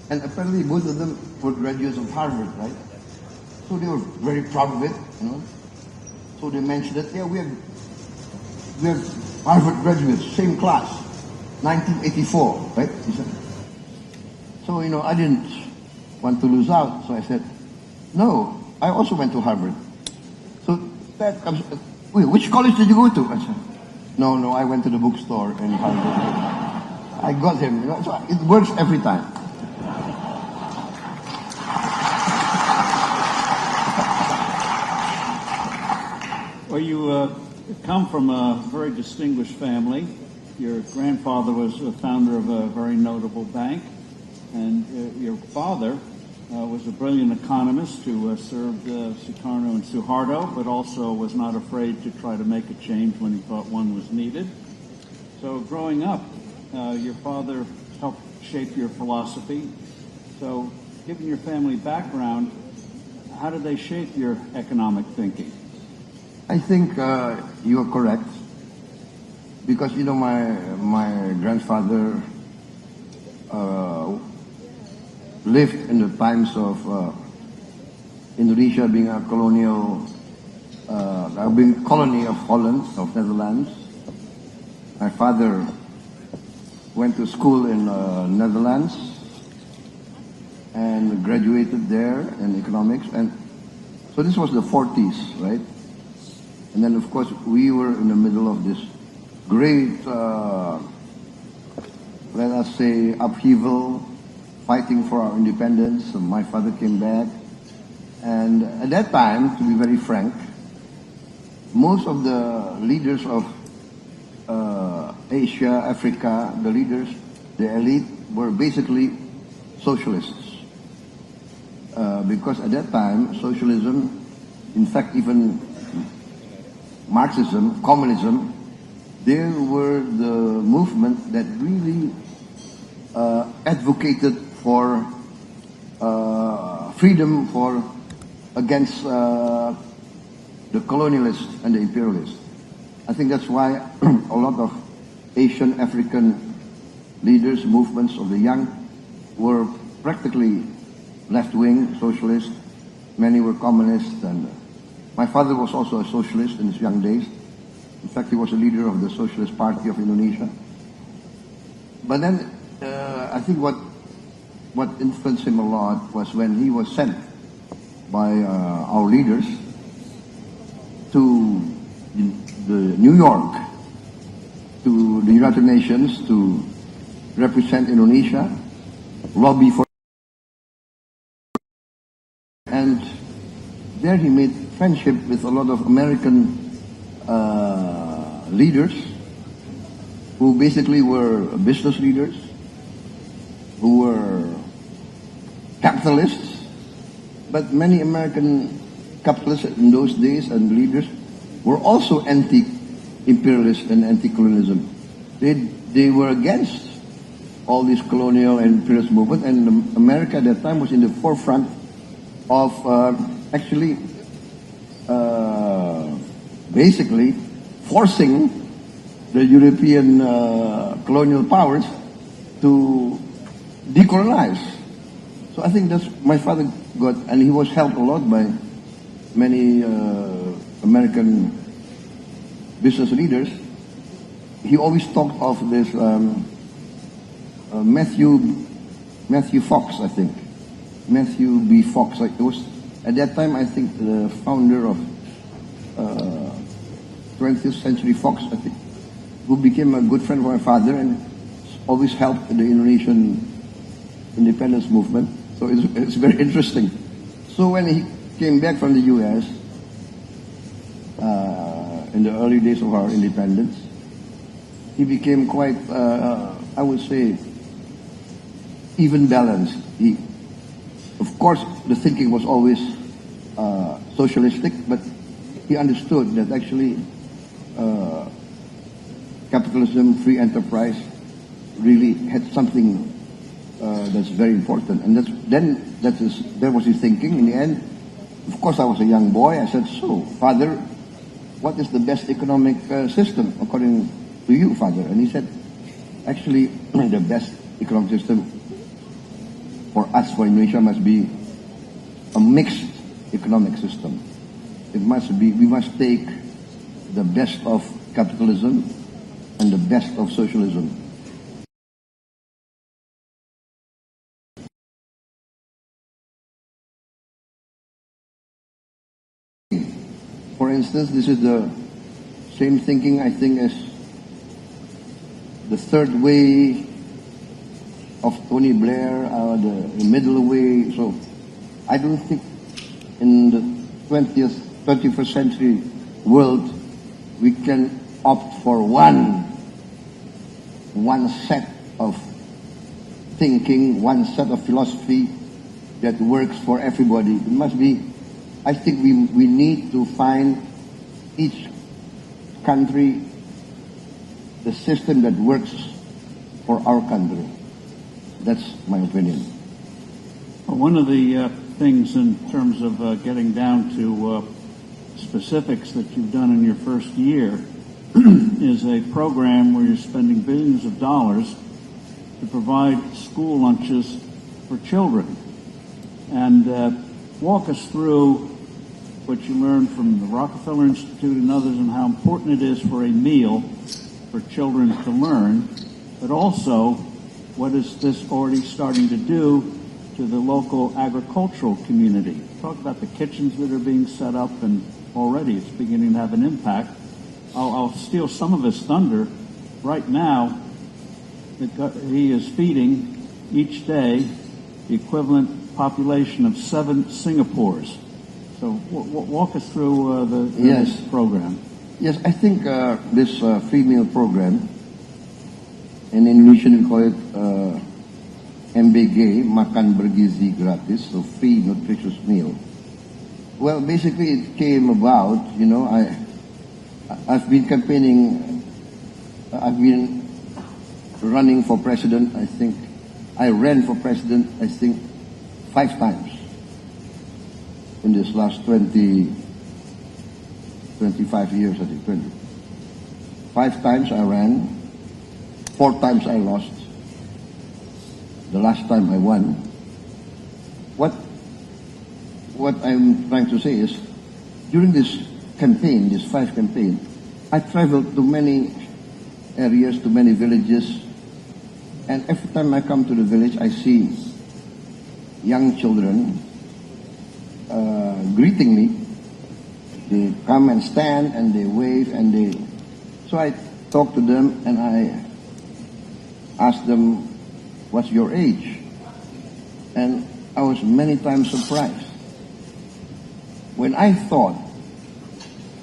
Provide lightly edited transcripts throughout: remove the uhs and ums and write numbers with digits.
And apparently both of them were graduates of Harvard, right? So they were very proud of it. So they mentioned that, yeah, we're Harvard graduates, same class, 1984, right? He said. So, I didn't want to lose out. So I said, no, I also went to Harvard. So that comes, wait, which college did you go to? I said, no, I went to the bookstore in Harvard. I got him, so it works every time. Well, you come from a very distinguished family. Your grandfather was a founder of a very notable bank, and your father was a brilliant economist who served Sukarno and Suharto, but also was not afraid to try to make a change when he thought one was needed. So growing up, your father helped shape your philosophy. So given your family background, how did they shape your economic thinking? I think you are correct, because my grandfather lived in the times of Indonesia being a colony of Holland, of Netherlands. My father went to school in Netherlands and graduated there in economics, and so this was the 40s, right? And then, of course, we were in the middle of this great, let us say, upheaval, fighting for our independence. So my father came back. And at that time, to be very frank, most of the leaders of Asia, Africa, the elite, were basically socialists. Because at that time, socialism, in fact, even Marxism, communism, they were the movement that really advocated for freedom against the colonialists and the imperialists. I think that's why a lot of Asian African leaders, movements of the young, were practically left-wing socialists. Many were communists, and my father was also a socialist in his young days. In fact, he was a leader of the Socialist Party of Indonesia. But then, I think what influenced him a lot was when he was sent by our leaders to New York, to the United Nations, to represent Indonesia, lobby for, and there he made friendship with a lot of American leaders who basically were business leaders, who were capitalists, but many American capitalists in those days and leaders were also anti-imperialist and anti-colonialism. They were against all this colonial and imperialist movement, and America at that time was in the forefront of actually basically forcing the European colonial powers to decolonize. So I think that's my father got, and he was helped a lot by many American business leaders. He always talked of this Matthew Fox, I think. Matthew B. Fox. It was at that time, I think, the founder of 20th Century Fox, I think, who became a good friend of my father and always helped the Indonesian independence movement. So it's very interesting. So when he came back from the U.S. In the early days of our independence, he became quite, I would say, even balanced. Of course, the thinking was always socialistic, but he understood that actually capitalism, free enterprise, really had something that's very important. And that was his thinking. In the end, of course, I was a young boy. I said, "So, Father, what is the best economic system according to you, Father?" And he said, "Actually, the best economic system for us, for Indonesia, must be a mixed economic system. We must take the best of capitalism and the best of socialism. For instance, this is the same thinking, I think, as the third way of Tony Blair, the middle way. So I don't think in the 21st century world we can opt for one set of thinking, one set of philosophy that works for everybody. It must be, I think we need to find each country the system that works for our country. That's my opinion. One of the things in terms of getting down to specifics that you've done in your first year is a program where you're spending billions of dollars to provide school lunches for children. And walk us through what you learned from the Rockefeller Institute and others and how important it is for a meal for children to learn, but also what is this already starting to do to the local agricultural community. Talk about the kitchens that are being set up, and already it's beginning to have an impact. I'll steal some of his thunder. Right now, he is feeding each day the equivalent population of 7 Singapores. So walk us through this program. Yes, I think this free meal program, in Indonesian we call it MBG, Makan Bergizi Gratis, so free nutritious meal. Well, basically it came about, I've been campaigning, I've been running for president, I think. I ran for president, I think, 5 times in this last 25 years, I think, 20. 5 times I ran, 4 times I lost. The last time I won. What I'm trying to say is, during this campaign, this 5 campaign, I traveled to many areas, to many villages, and every time I come to the village, I see young children greeting me. They come and stand and they wave so I talk to them and I ask them, what's your age? And I was many times surprised. When I thought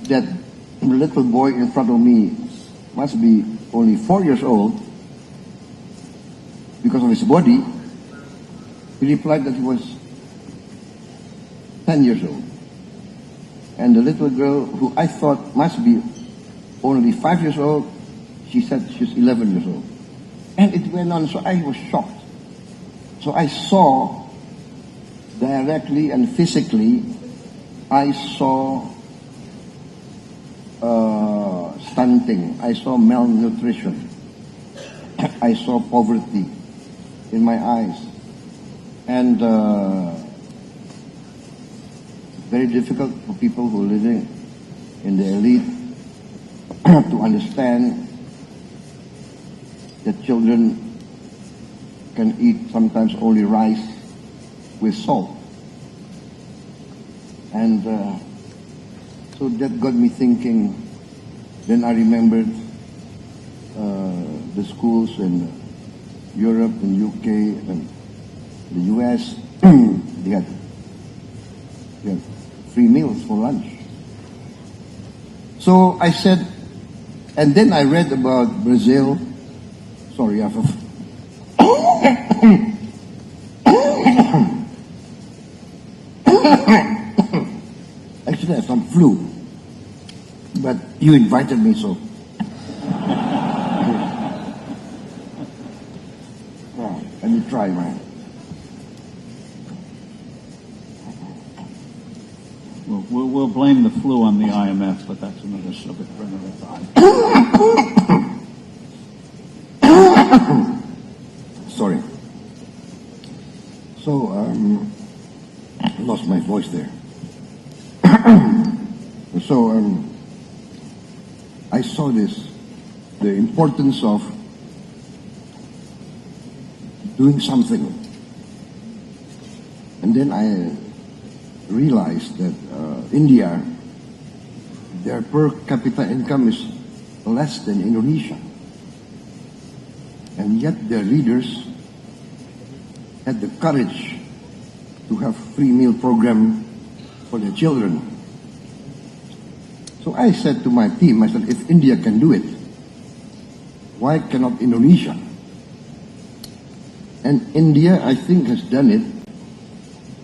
that the little boy in front of me must be only 4 years old because of his body, he replied that he was 10 years old. And the little girl who I thought must be only 5 years old, she said she's 11 years old. And it went on, so I was shocked. So I saw directly and physically, I saw stunting, I saw malnutrition, I saw poverty in my eyes. And very difficult for people who are living in the elite to understand that children can eat sometimes only rice with salt. And so that got me thinking. Then I remembered the schools in Europe and UK and the US. They had free meals for lunch. So I said, and then I read about Brazil. Sorry, I have actually I have some flu, but you invited me, so. Let me try, man. We'll blame the flu on the IMF, but that's another subject for another time. Sorry. So, lost my voice there. So, I saw this, the importance of doing something. And then I realized that India, their per capita income is less than Indonesia. And yet their leaders had the courage to have free meal program for their children. So I said to my team, I said, if India can do it, why cannot Indonesia? And India, I think, has done it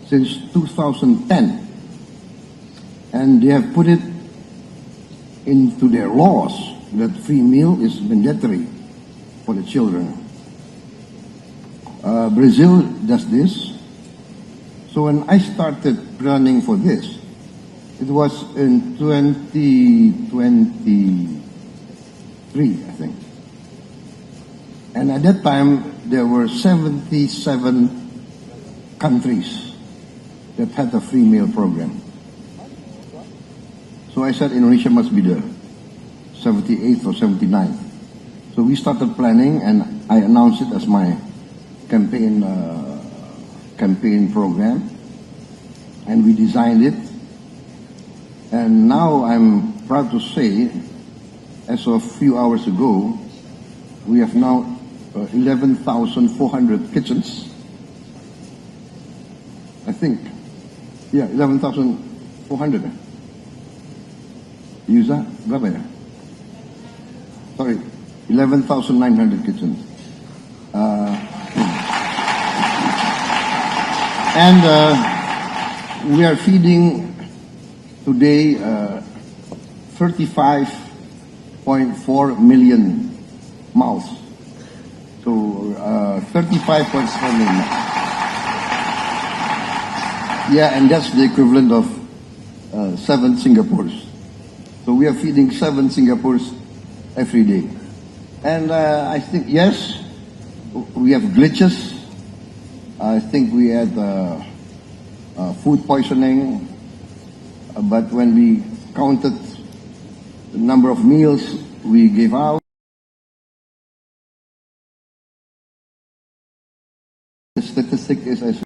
since 2010. And they have put it into their laws that free meal is mandatory for the children. Brazil does this. So when I started planning for this, it was in 2023, I think. And at that time, there were 77 countries that had a free meal program. So I said Indonesia must be the 78th or 79th. So we started planning, and I announced it as my campaign program, and we designed it. And now I'm proud to say, as of a few hours ago, we have now 11,400 kitchens. I think, yeah, 11,400. Yusa, berapa ya? Sorry, 11,900 kitchens. And we are feeding today 35.4 million mouths. So 35.4 million. Yeah, and that's the equivalent of 7 Singapores. So we are feeding 7 Singapores every day. And I think, yes, we have glitches. I think we had food poisoning. But when we counted the number of meals we gave out, the statistic is as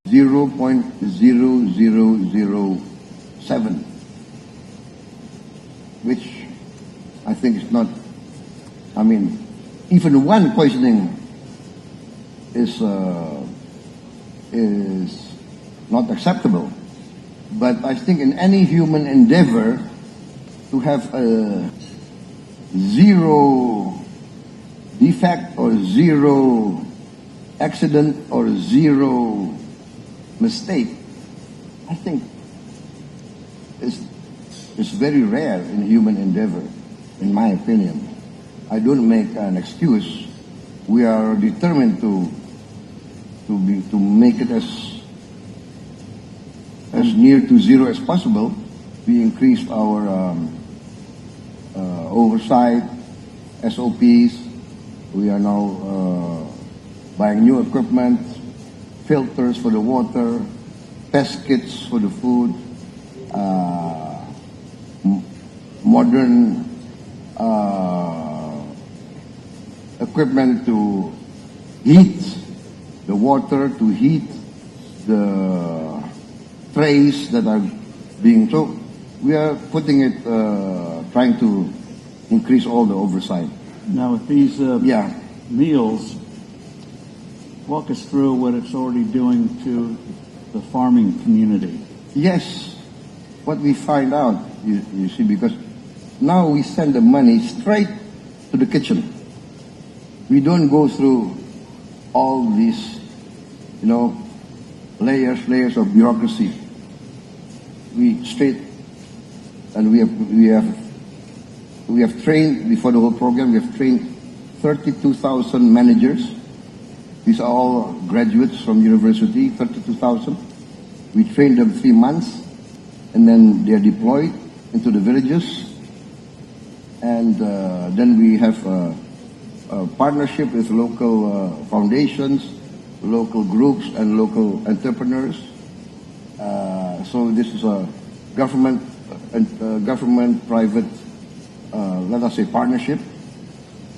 0.0007, which I think is not, I mean, even one poisoning is not acceptable. But I think in any human endeavor, to have a zero defect or zero accident or zero mistake, I think is very rare in human endeavor, in my opinion. I don't make an excuse. We are determined to make it as near to zero as possible. We increased our oversight, SOPs. We are now buying new equipment, filters for the water, test kits for the food, modern equipment to heat the water, to heat the trays that are being, so we are putting it, trying to increase all the oversight. Now with these meals, walk us through what it's already doing to the farming community. Yes, what we find out, you see, because now we send the money straight to the kitchen. We don't go through all these, layers of bureaucracy. We straight, and we have trained, before the whole program, we have trained 32,000 managers. These are all graduates from university, 32,000. We trained them 3 months, and then they are deployed into the villages. And then we have a partnership with local foundations, local groups and local entrepreneurs. So this is a government-private, let us say, partnership,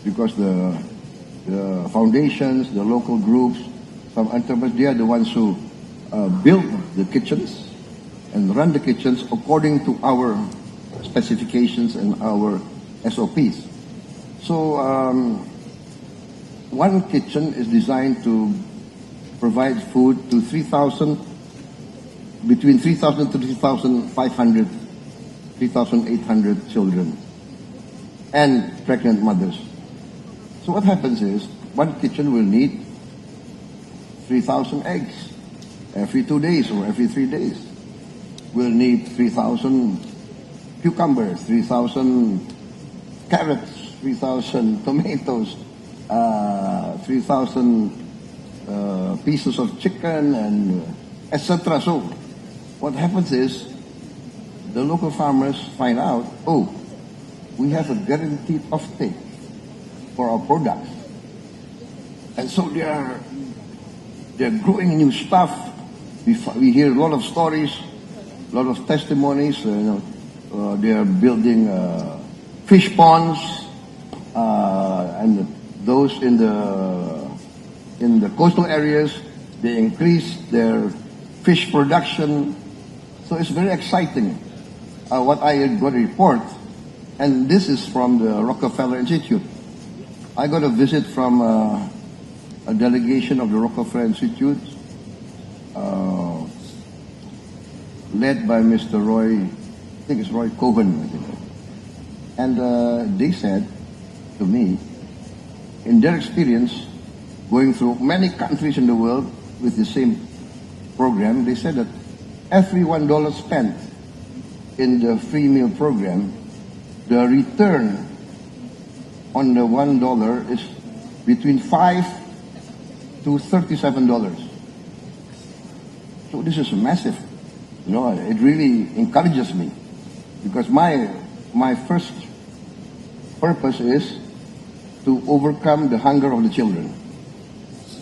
because the foundations, the local groups, some entrepreneurs, they are the ones who build the kitchens and run the kitchens according to our specifications and our SOPs. So one kitchen is designed to provide food to between 3,000 to 3,500, 3,800 children and pregnant mothers. So what happens is, one kitchen will need 3,000 eggs every 2 days or every 3 days. We'll need 3,000 cucumbers, 3,000 carrots, 3,000 tomatoes, 3,000 pieces of chicken, and etc. So what happens is, the local farmers find out, oh, we have a guaranteed offtake for our products. And so they're growing new stuff. We hear a lot of stories, a lot of testimonies. They are building fish ponds, and those in the coastal areas, they increase their fish production. So it's very exciting. What I got a report, and this is from the Rockefeller Institute. I got a visit from a delegation of the Rockefeller Institute, led by Mr. Roy, I think it's Roy Cohen, I think. And they said to me, in their experience, going through many countries in the world with the same program, they said that every $1 spent in the free meal program, the return on the $1 is between $5 to $37. So this is massive. It really encourages me, because my first purpose is to overcome the hunger of the children.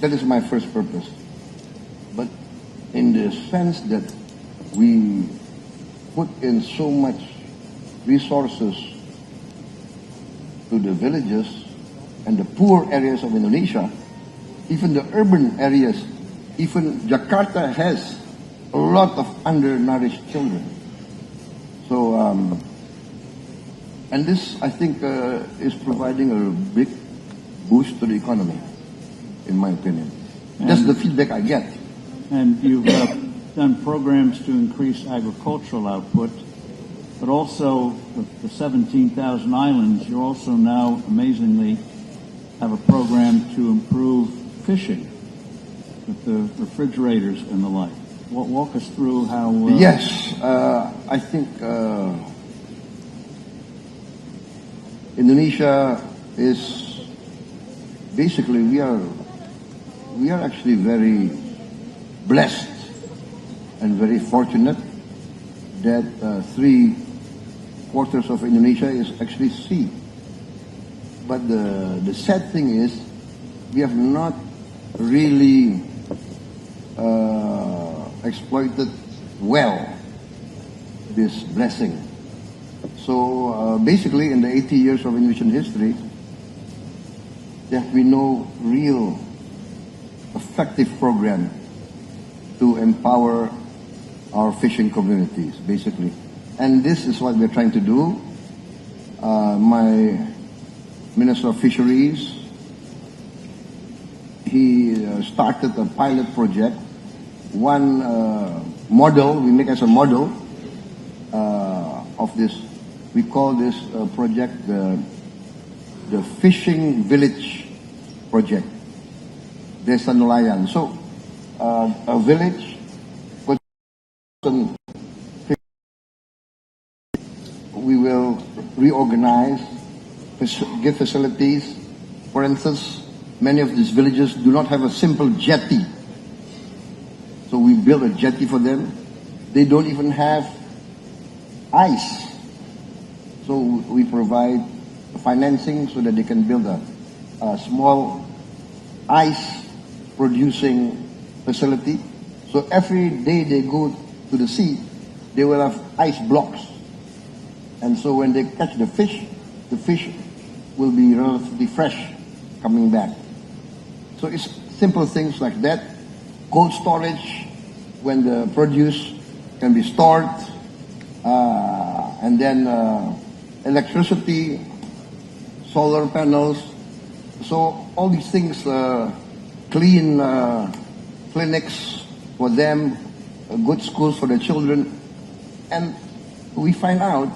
That is my first purpose. But in the sense that we put in so much resources to the villages and the poor areas of Indonesia, even the urban areas, even Jakarta has a lot of undernourished children. So, and this, I think, is providing a big boost to the economy, in my opinion. That's the feedback I get. And you've done programs to increase agricultural output, but also with the 17,000 islands, you also now, amazingly, have a program to improve fishing with the refrigerators and the like. Walk us through how... Yes, I think Indonesia is basically, we are actually very blessed and very fortunate that 3/4 of Indonesia is actually sea. But the sad thing is, we have not really exploited well this blessing. So basically, in the 80 years of Indonesian history, there have been no real effective program to empower our fishing communities, basically. And this is what we're trying to do. My Minister of Fisheries, he started a pilot project. One model, we make as a model of this, we call this project the Fishing Village Project, Desa Nelayan. So, a village with we will reorganize, give facilities. For instance, many of these villages do not have a simple jetty. So we build a jetty for them. They don't even have ice. So we provide financing so that they can build a small ice producing facility. So every day they go to the sea, they will have ice blocks. And so when they catch the fish will be relatively fresh coming back. So it's simple things like that. Cold storage, when the produce can be stored, and then electricity, solar panels. So all these things, clean clinics for them, good schools for the children. And we find out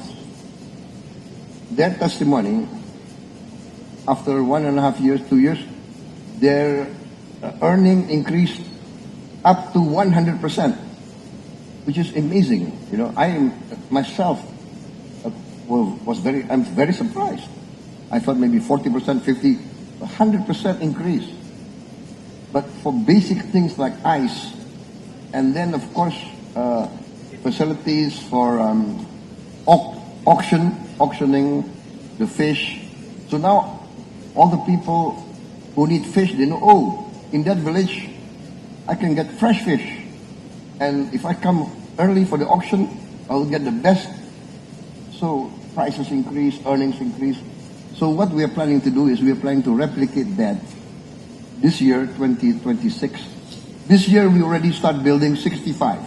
their testimony, after 1.5 years, 2 years, their earning increased up to 100%, which is amazing. You know, I am myself I'm very surprised. I thought maybe 40%, 50, 100% increase. But for basic things like ice, and then of course facilities for auctioning the fish. So now all the people who need fish, they know, oh, in that village I can get fresh fish, and if I come early for the auction, I will get the best. So prices increase, earnings increase. So what we are planning to do is we are planning to replicate that this year, 2026. This year we already start building 65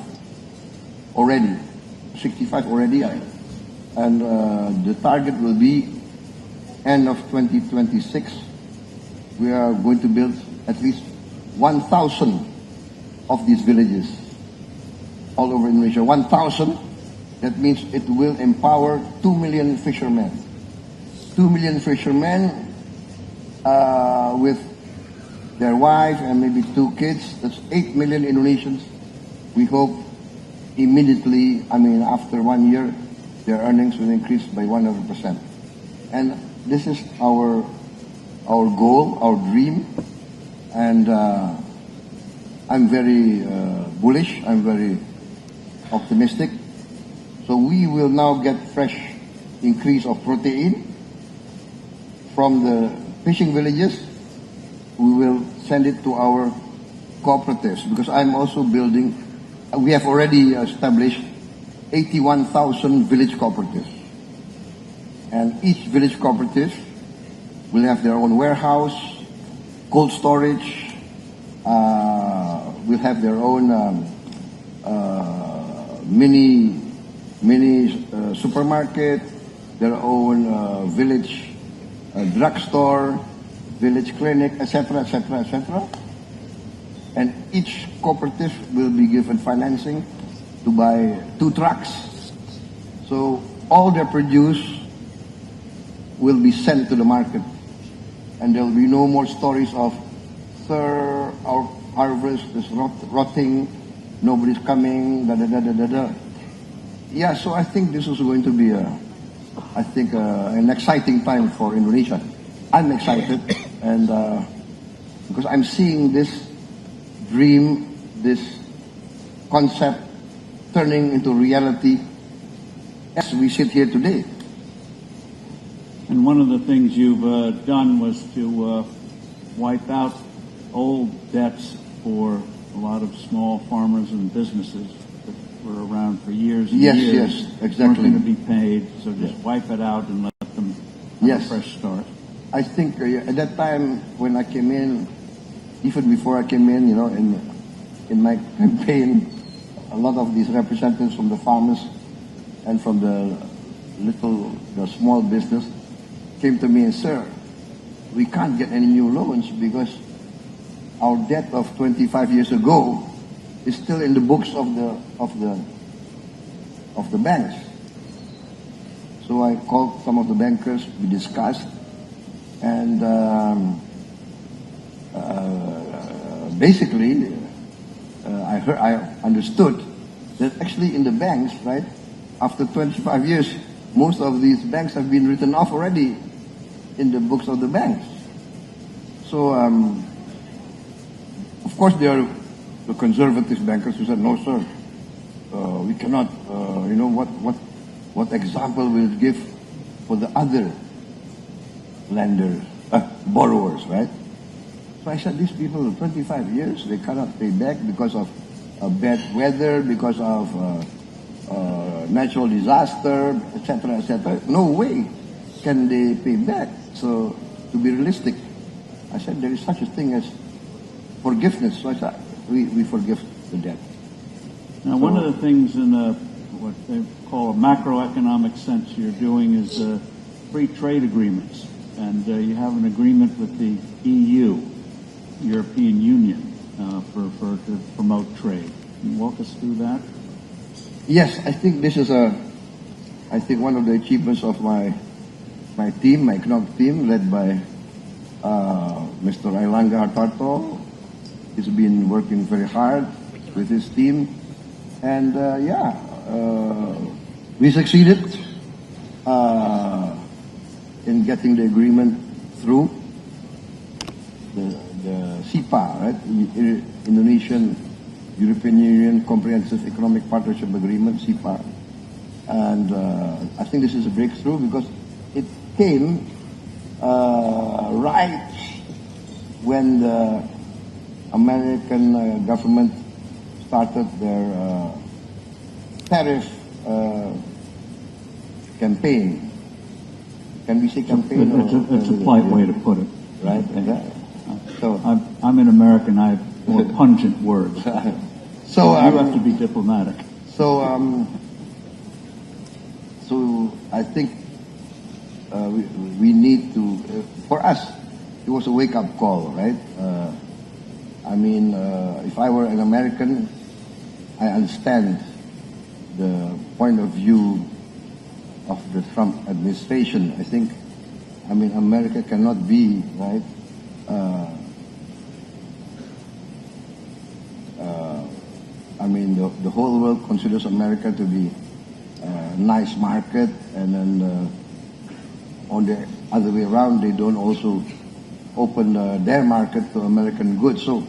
already. 65 already. And the target will be end of 2026. We are going to build at least 1,000 of these villages all over Indonesia. 1,000. That means it will empower 2 million fishermen. 2 million fishermen with their wife and maybe 2 kids. That's 8 million Indonesians. We hope immediately, after 1 year, their earnings will increase by 100%. And this is our goal, our dream. And I'm very bullish. I'm very optimistic. So we will now get fresh increase of protein from the fishing villages. We will send it to our cooperatives, because I'm also building, we have already established 81,000 village cooperatives. And each village cooperative will have their own warehouse, cold storage, will have their own mini supermarket, their own village drugstore, village clinic, etc., etc., etc. And each cooperative will be given financing to buy 2 trucks. So all their produce will be sent to the market. And there will be no more stories of, sir, our harvest is rotting, nobody's coming, da-da-da-da-da-da. Yeah, so I think this is going to be an exciting time for Indonesia. I'm excited, and because I'm seeing this dream, this concept turning into reality as we sit here today. And one of the things you've done was to wipe out old debts for a lot of small farmers and businesses that were around for years and years. Yes, exactly. Weren't going to be paid, so just wipe it out and let them have a fresh start. I think at that time when I came in, even before I came in, in my campaign, a lot of these representatives from the farmers and from the small business came to me and, sir, we can't get any new loans because our debt of 25 years ago is still in the books of the banks. So I called some of the bankers, we discussed, and basically I understood that actually in the banks, right, after 25 years, most of these banks have been written off already in the books of the banks. So, of course, there are the conservative bankers who said, no, sir, we cannot, what example will it give for the other lenders, borrowers, right? So I said, these people, 25 years, they cannot pay back because of bad weather, because of natural disaster, etc., etc. No way can they pay back. So to be realistic, I said there is such a thing as forgiveness. So I said, we forgive the debt. Now, one of the things in what they call a macroeconomic sense you're doing is free trade agreements. And you have an agreement with the EU, European Union, to promote trade. Can you walk us through that? Yes, I think this is one of the achievements of my team, my economic team, led by Mr. Ailanga Hartarto. He's been working very hard with his team, and we succeeded in getting the agreement through the CEPA, right? Indonesian European Union Comprehensive Economic Partnership Agreement, CEPA. And I think this is a breakthrough because it came right when the American government started their tariff campaign. Can we say campaign? It's a polite way to put it. Right. So I'm an American. I have more pungent words. So you have to be diplomatic. So I think we need to. For us, it was a wake-up call, right? If I were an American, I understand the point of view of the Trump administration. I think, America cannot be, right, the whole world considers America to be a nice market, and then on the other way around, they don't also open their market to American goods. So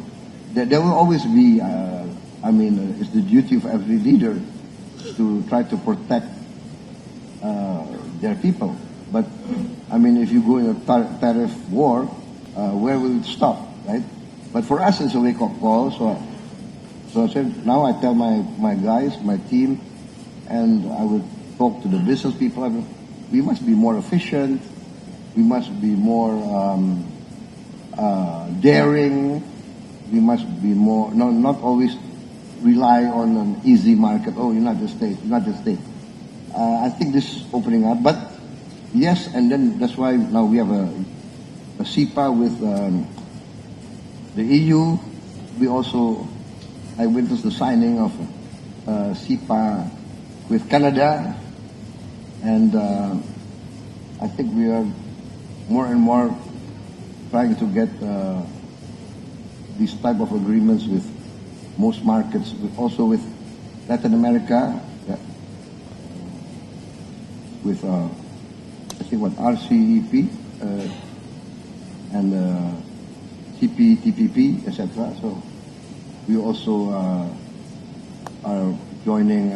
there will always be, it's the duty of every leader to try to protect their people. But if you go in a tariff war, where will it stop, right? But for us, it's a wake-up call. So I said, now I tell my guys, my team, and I will talk to the business people. We must be more efficient. We must be more daring. We must be more, not always rely on an easy market. Oh, United States. I think this is opening up. But yes, and then that's why now we have a CEPA with the EU. I witnessed the signing of CEPA with Canada, and I think we are more and more trying to get these type of agreements with most markets, also with Latin America, with RCEP and CPTPP, etc. So we also are joining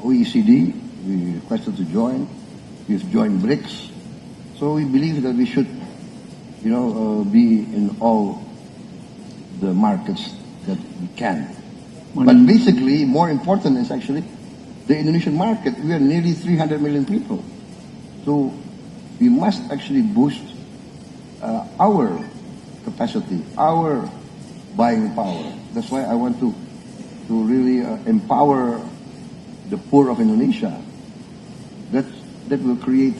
OECD. We requested to join. We've joined BRICS. So we believe that we should, be in all the markets that we can. But basically, more important is actually the Indonesian market. We are nearly 300 million people. So we must actually boost our capacity, our buying power. That's why I want to really empower the poor of Indonesia. That will create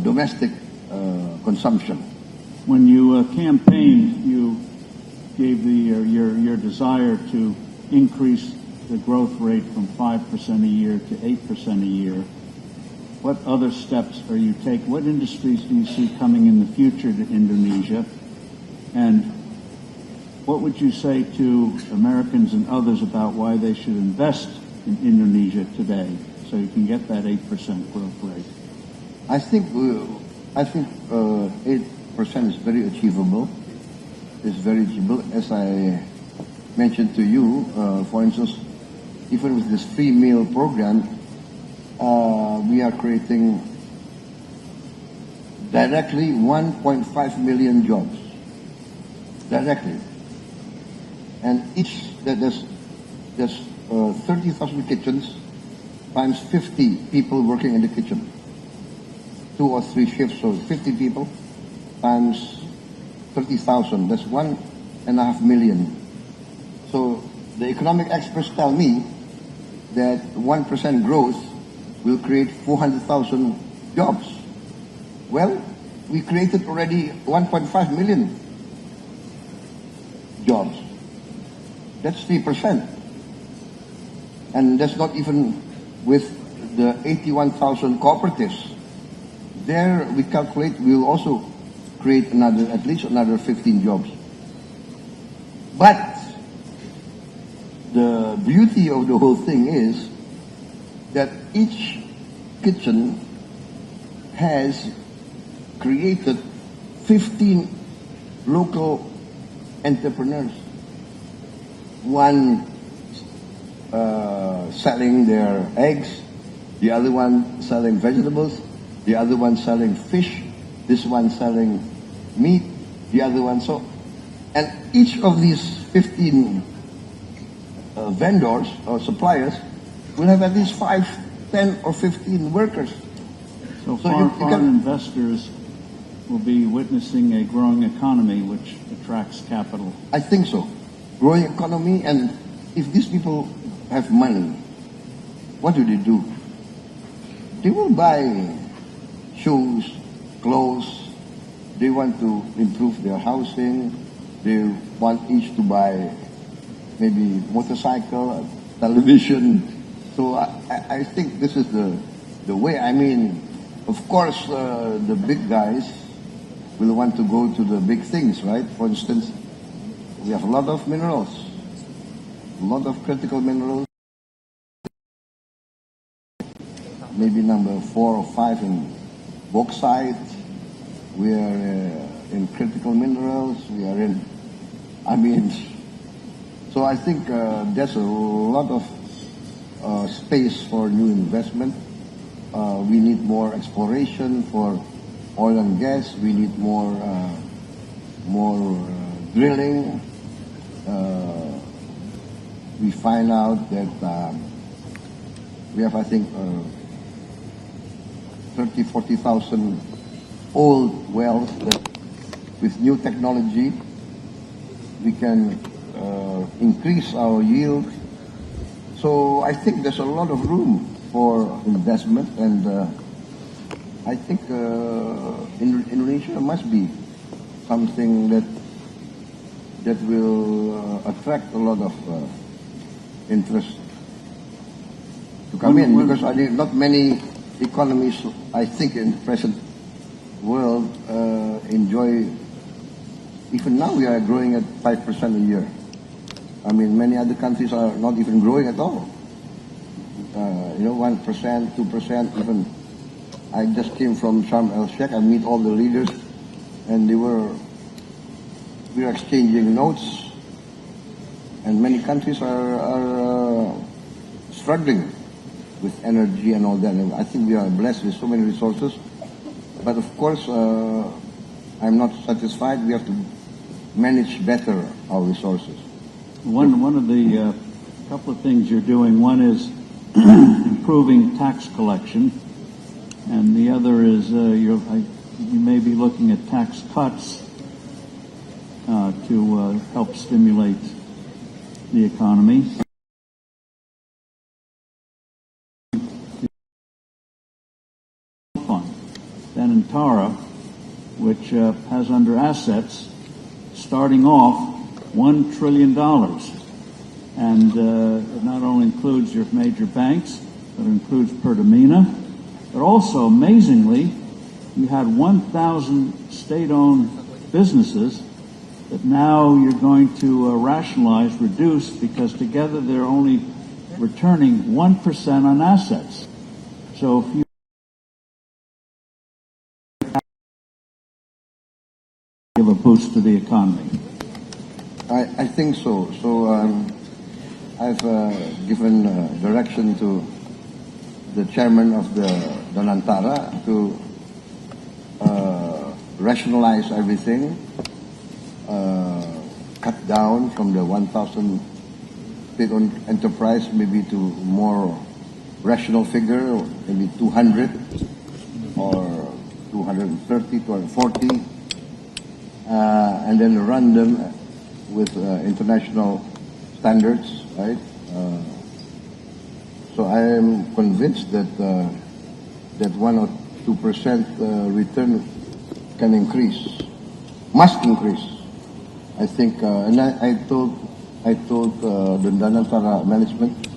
domestic consumption. When you campaigned, you gave your desire to increase the growth rate from 5% a year to 8% a year. What other steps are you taking? What industries do you see coming in the future to Indonesia? And what would you say to Americans and others about why they should invest in Indonesia today so you can get that 8% growth rate? I think 8% is very achievable. It's very achievable. As I mentioned to you, for instance, even with this free meal program, we are creating directly 1.5 million jobs. Directly. And each, there's 30,000 kitchens times 50 people working in the kitchen. 2 or 3 shifts, so 50 people times 30,000, that's 1.5 million. So the economic experts tell me that 1% growth will create 400,000 jobs. Well, we created already 1.5 million jobs. That's 3%. And that's not even with the 81,000 cooperatives. There we calculate we will also create at least another 15 jobs. But the beauty of the whole thing is that each kitchen has created 15 local entrepreneurs. One selling their eggs, the other one selling vegetables, the other one selling fish, this one selling meat, the other one so. And each of these 15 vendors or suppliers will have at least 5, 10 or 15 workers. So foreign investors will be witnessing a growing economy which attracts capital. I think so. Growing economy, and if these people have money, what do? They will buy shoes, clothes. They want to improve their housing. They want each to buy maybe motorcycle, television. So I think this is the way. I mean, of course, the big guys will want to go to the big things, right? For instance, we have a lot of minerals, a lot of critical minerals. Maybe number 4 or 5 in bauxite. We are in critical minerals. We are in, so I think there's a lot of space for new investment. We need more exploration for oil and gas. We need more drilling. We find out that we have, I think, 30,000, 40,000 old wells that with new technology we can increase our yield. So I think there's a lot of room for investment, and I think Indonesia must be something that will attract a lot of interest to come in, because I think not many economies, I think, in the present world enjoy. Even now we are growing at 5% a year. I mean, many other countries are not even growing at all. 1%, 2%, even. I just came from Sharm el Sheikh. I meet all the leaders, and we were exchanging notes, and many countries are struggling with energy and all that. And I think we are blessed with so many resources. But of course, I'm not satisfied. We have to manage better our resources. One of the couple of things you're doing, one is improving tax collection, and the other is you may be looking at tax cuts to help stimulate the economy. Then in Tara, which has under assets, starting off $1 trillion. And it not only includes your major banks, but it includes Pertamina, but also, amazingly, you had 1,000 state-owned businesses that now you're going to rationalize, reduce, because together they're only returning 1% on assets. So if you give a boost to the economy. I think so. So I've given direction to the chairman of the Danantara to rationalize everything, cut down from the 1,000 state-owned enterprise maybe to more rational figure, maybe 200 or 230, 240, and then run them with international standards, right? So I am convinced that that 1 or 2% return can increase, must increase. I think, and I told the Danantara management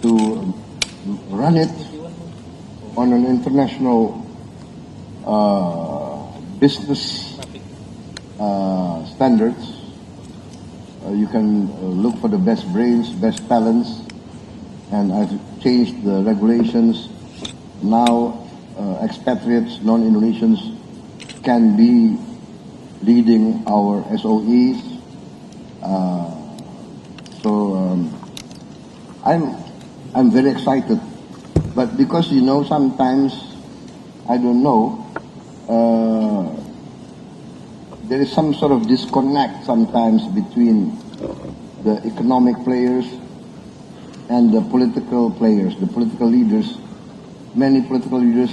to run it on an international business standards. You can look for the best brains, best talents, and I've changed the regulations. Now, expatriates, non-Indonesians can be leading our SOEs. I'm very excited, but because sometimes I don't know. There is some sort of disconnect sometimes between the economic players and the political players, the political leaders. Many political leaders,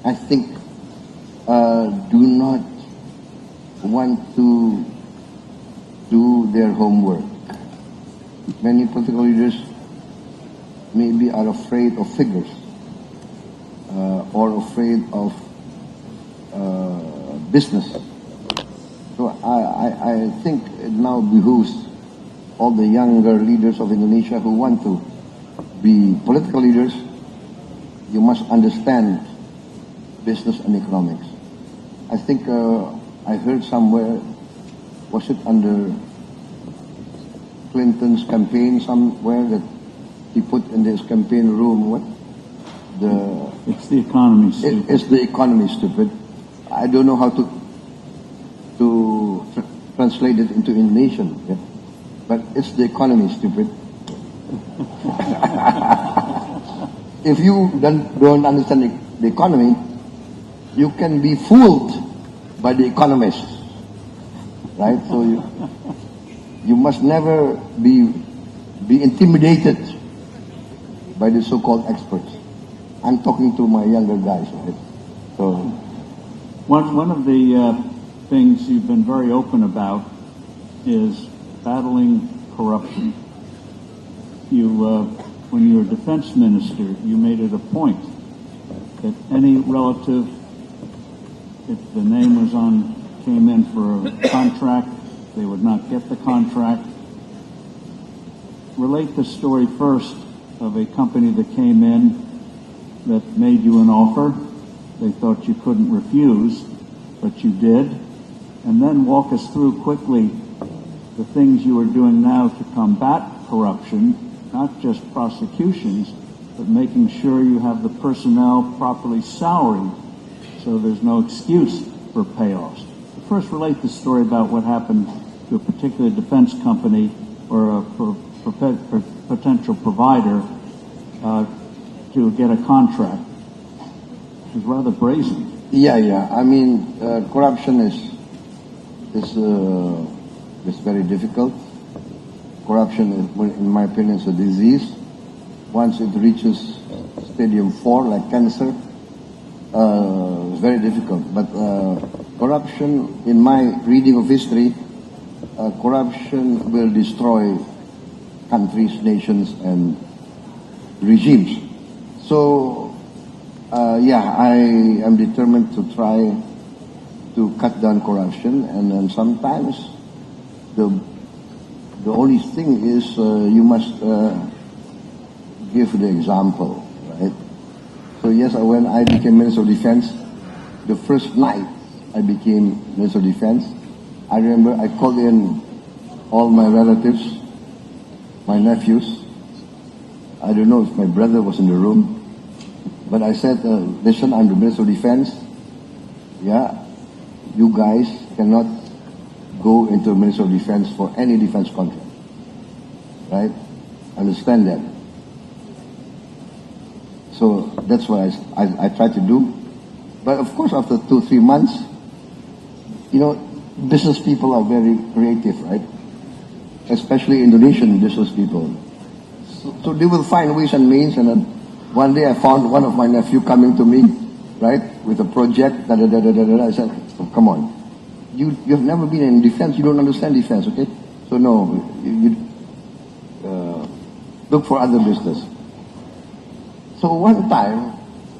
I think, do not want to do their homework. Many political leaders maybe are afraid of figures or afraid of business. So I think it now behooves all the younger leaders of Indonesia who want to be political leaders. You must understand business and economics. I think I heard somewhere, was it under Clinton's campaign somewhere, that he put in his campaign room, what? It's the economy, stupid. It's the economy, stupid. I don't know how to translate it into Indonesian, yeah? But it's the economy, stupid. If you don't understand the economy, you can be fooled by the economists, right? So you must never be intimidated by the so-called experts. I'm talking to my younger guys, right? So one of the things you've been very open about is battling corruption. When you were defense minister, you made it a point that any relative, if the name came in for a contract, they would not get the contract. Relate the story first of a company that came in that made you an offer. They thought you couldn't refuse, but you did. And then walk us through quickly the things you are doing now to combat corruption, not just prosecutions, but making sure you have the personnel properly salaried so there's no excuse for payoffs. But first, relate the story about what happened to a particular defense company or a potential provider to get a contract. It was rather brazen. Yeah. I mean, corruption is very difficult. Corruption, in my opinion, is a disease. Once it reaches stadium 4, like cancer, it's very difficult. But corruption, in my reading of history, corruption will destroy countries, nations, and regimes. So, I am determined to try to cut down corruption, and then sometimes the only thing is you must give the example, right? So yes, when I became Minister of Defense, the first night I became Minister of Defense, I remember I called in all my relatives, my nephews. I don't know if my brother was in the room, but I said, listen, I'm the Minister of Defense. Yeah, you guys cannot go into Minister of Defense for any defense contract, right? Understand that. So that's what I try to do. But of course, after 2-3 months, you know, business people are very creative, right? Especially Indonesian business people. So they will find ways and means. And then one day I found one of my nephew coming to me, right, with a project. I said, oh, come on, you've never been in defense. You don't understand defense, okay? So no, you look for other business. So one time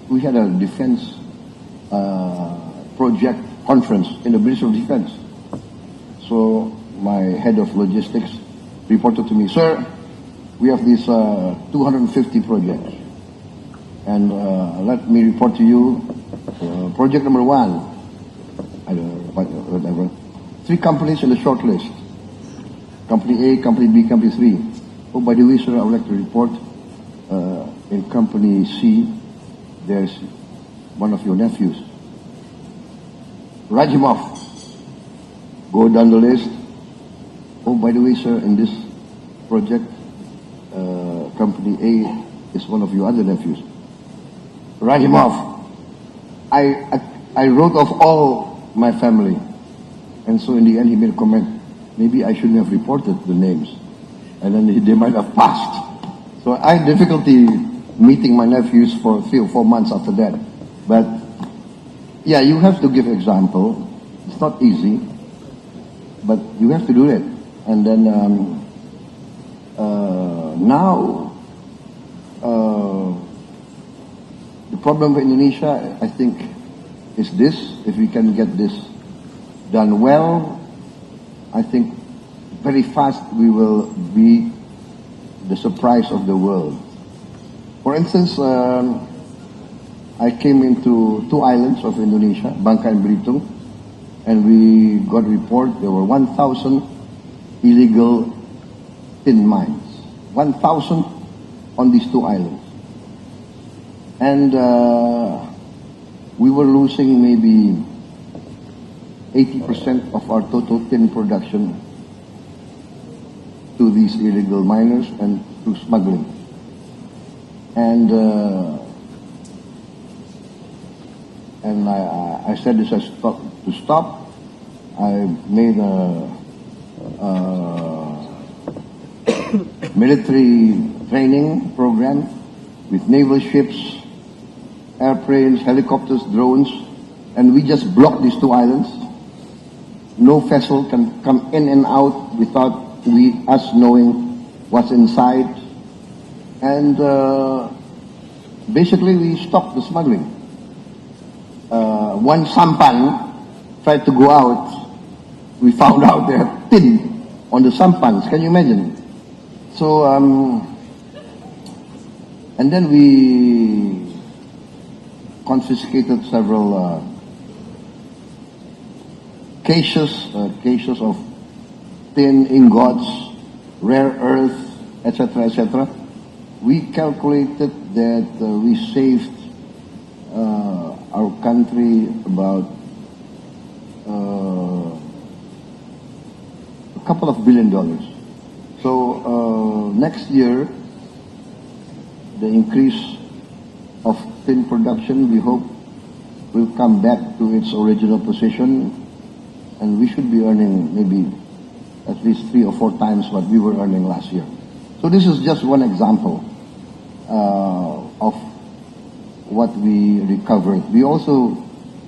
we had a defense project conference in the Ministry of Defense. So my head of logistics reported to me, sir, we have these 250 projects. And let me report to you, project number one, I don't know, whatever. 3 companies in the short list. Company A, Company B, Company C. Oh, by the way, sir, I would like to report in Company C, there's one of your nephews. Write him off. Go down the list. Oh, by the way, sir, in this project, Company A is one of your other nephews. Write him off. I wrote off all my family. And so in the end, he made a comment, maybe I shouldn't have reported the names. And then they might have passed. So I had difficulty meeting my nephews for 3 or 4 months after that. But yeah, you have to give example. It's not easy, but you have to do it. And then now the problem for Indonesia, I think, is this. If we can get this done well, I think very fast we will be the surprise of the world. For instance, I came into 2 islands of Indonesia, Bangka and Belitung, and we got a report there were 1,000 illegal tin mines. 1,000 on these 2 islands. And we were losing maybe 80% of our total tin production to these illegal miners and to smuggling. And I said this has to stop. I made a military training program with naval ships, airplanes, helicopters, drones, and we just blocked these 2 islands. No vessel can come in and out without us knowing what's inside. And basically we stopped the smuggling. One sampan tried to go out. We found out they had tin on the sampans. Can you imagine? So, and then we confiscated several cases of tin ingots, rare earth, etc., etc. We calculated that we saved our country about a couple of $1 billion. So next year, the increase of tin production, we hope, will come back to its original position, and we should be earning maybe at least 3 or 4 times what we were earning last year. So this is just one example of what we recovered. We also,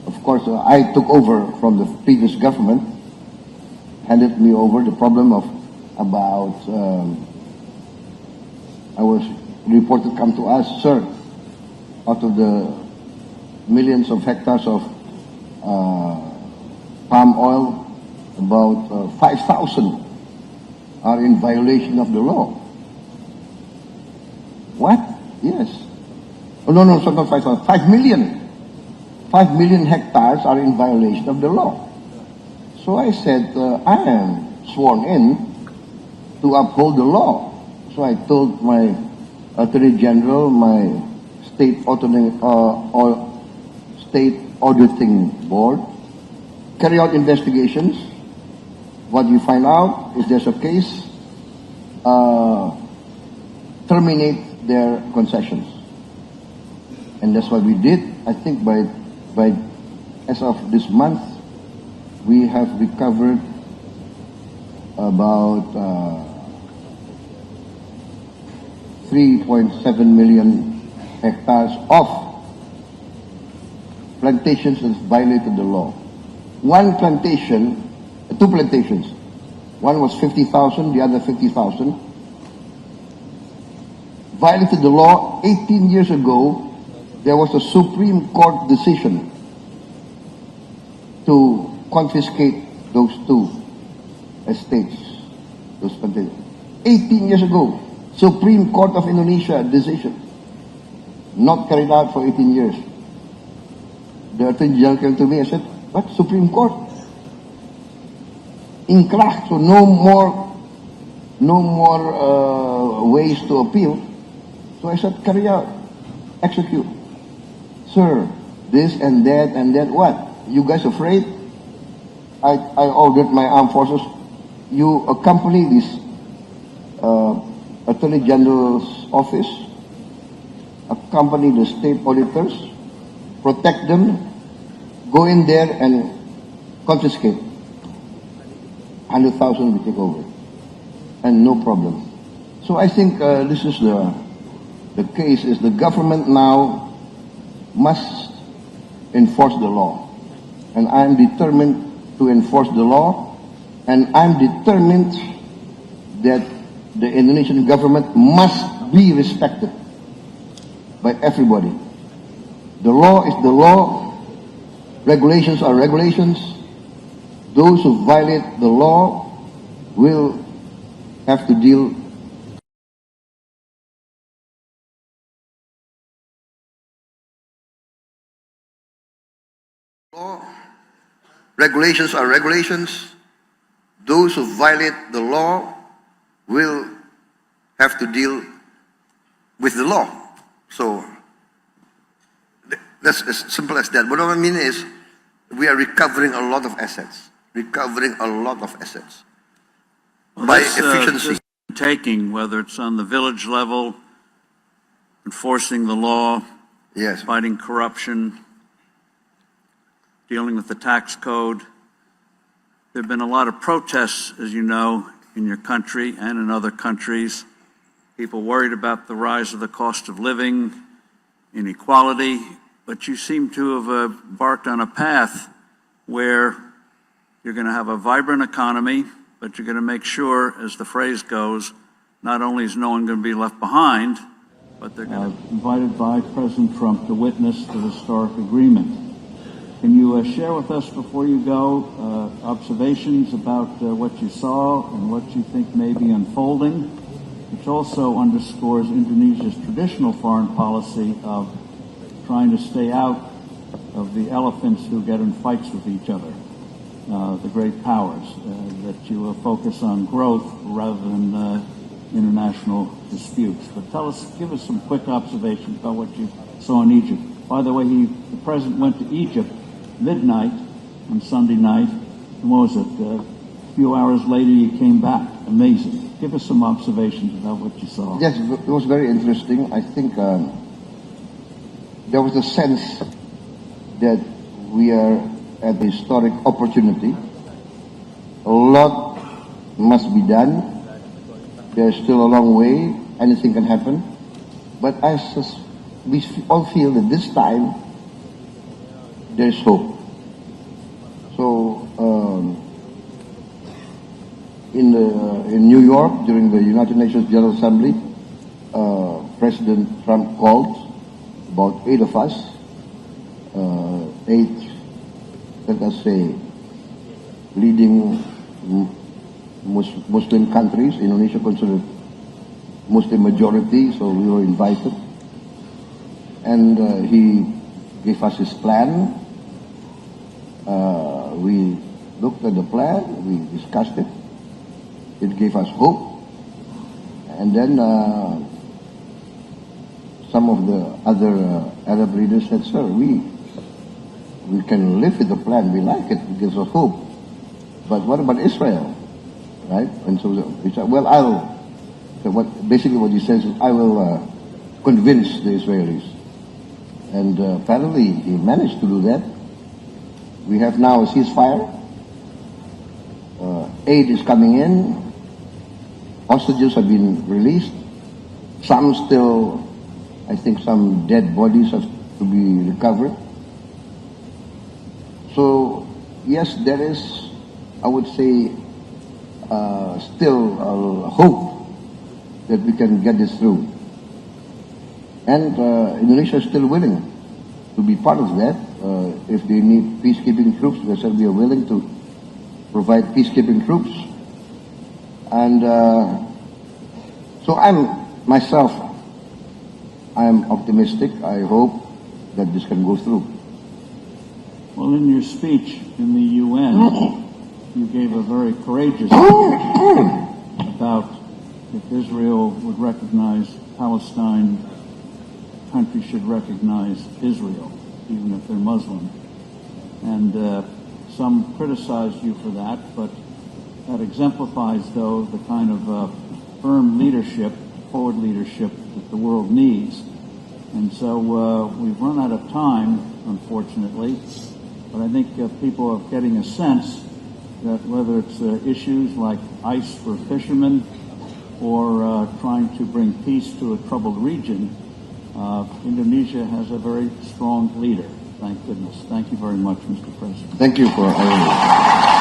of course, I took over from the previous government, handed me over the problem of about, I was reported come to us, sir, out of the millions of hectares of palm oil, about 5,000 are in violation of the law. What? Yes. Oh, no, it's not 5,000. 5 million. 5 million hectares are in violation of the law. So I said, I am sworn in to uphold the law. So I told my Attorney General, my state auditing board, carry out investigations. What you find out, if there's a case, terminate their concessions. And that's what we did. I think by as of this month, we have recovered about 3.7 million hectares of plantations that violated the law. One plantation, two plantations, one was 50,000, the other 50,000, violated the law. 18 years ago, there was a Supreme Court decision to confiscate those two estates, those plantations. 18 years ago, Supreme Court of Indonesia decision, not carried out for 18 years. The Attorney General came to me and said, what, Supreme Court? Inkrah, so no more ways to appeal. So I said, carry out, execute. Sir, this and that, what? You guys afraid? I ordered my armed forces, you accompany this Attorney General's office, accompany the state auditors, protect them, go in there and confiscate. 100,000 we take over, and no problem. So I think this is the case is the government now must enforce the law, and I'm determined to enforce the law, and I'm determined that the Indonesian government must be respected by everybody. The law is the law, regulations are regulations. Those who violate the law will have to deal. Law, regulations are regulations. Those who violate the law will have to deal with the law. So that's as simple as that. What I mean is, we are recovering a lot of assets. Well, by this, efficiency. Taking, whether it's on the village level, enforcing the law, Yes. fighting corruption, dealing with the tax code. There have been a lot of protests, as you know, in your country and in other countries. People worried about the rise of the cost of living, inequality, but you seem to have embarked on a path where you're going to have a vibrant economy, but you're going to make sure, as the phrase goes, not only is no one going to be left behind, but they're going to... Invited by President Trump to witness the historic agreement. Can you share with us, before you go, observations about what you saw and what you think may be unfolding, which also underscores Indonesia's traditional foreign policy of trying to stay out of the elephants who get in fights with each other, the great powers, that you focus on growth rather than international disputes. But give us some quick observations about what you saw in Egypt. By the way, the president went to Egypt midnight on Sunday night, and what was it, a few hours later he came back. Amazing. Give us some observations about what you saw. Yes, it was very interesting. I think there was a sense that we are at a historic opportunity. A lot must be done. There's still a long way. Anything can happen. But we all feel that this time there's hope. So in New York, during the United Nations General Assembly, President Trump called about 8 of us, 8, let us say, leading Muslim countries. Indonesia considered Muslim majority, so we were invited. And he gave us his plan. We looked at the plan, we discussed it. It gave us hope. And then some of the other Arab leaders said, sir, we can live with the plan, we like it gives us hope. But what about Israel? Right? And so we said, well, basically what he says is, I will convince the Israelis. And apparently he managed to do that. We have now a ceasefire. aid is coming in. Hostages have been released. Some still, I think some dead bodies have to be recovered. So, yes, there is, I would say, still hope that we can get this through. And Indonesia is still willing to be part of that. If they need peacekeeping troops, they said we are willing to provide peacekeeping troops. And so I am optimistic. I hope that this can go through. Well, in your speech in the UN, you gave a very courageous speech about if Israel would recognize Palestine, the country should recognize Israel, even if they're Muslim. And some criticized you for that, but that exemplifies, though, the kind of firm leadership, forward leadership that the world needs. And so we've run out of time, unfortunately, but I think people are getting a sense that whether it's issues like ice for fishermen or trying to bring peace to a troubled region, Indonesia has a very strong leader. Thank goodness. Thank you very much, Mr. President. Thank you for all of this.